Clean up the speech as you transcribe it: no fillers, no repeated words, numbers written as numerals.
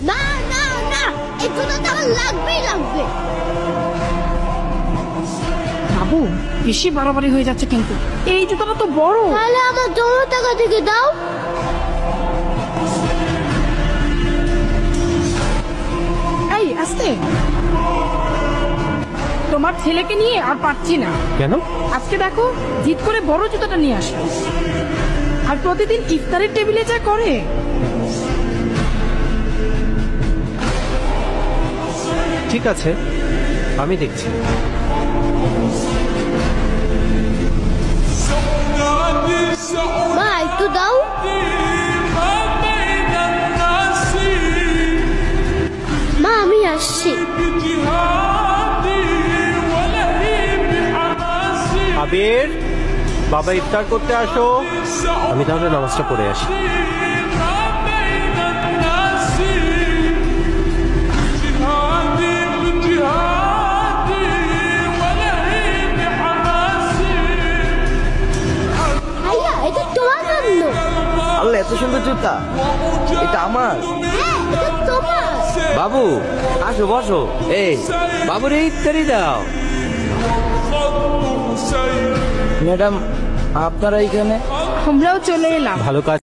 না না না, এই জুতোটা আমার লাগবেই লাগবে। বাবু বেশি বাড়াবাড়ি হয়ে যাচ্ছে কিন্তু, এই জুতোটা তো বড়। তাহলে আমার জমা টাকা থেকে দাও। এই আস্তে, তোমার ছেলেকে নিয়ে আর পারছি না। কেন? আজকে দেখো জিদ করে বড় জুতোটা নিয়ে আসে, আর প্রতিদিন ইফতারের টেবিলে যা করে। ঠিক আছে, আমি দেখছি। মা একটু দাও। মা আমি আসছি। আবির, বাবা ইফতার করতে আসো। আমি তাহলে নামাজটা পড়ে আসি। ভাইয়া এটা তোমার জন্য। আল্লাহ, এত সুন্দর জুতা, এটা আমার। হ্যাঁ এটা তোমার। বাবু আসো, বসো। এই বাবুর ইফতারি দাও। ম্যাডাম আপনারা এখানে? আমরাও চলে এলাম। ভালো কাজ।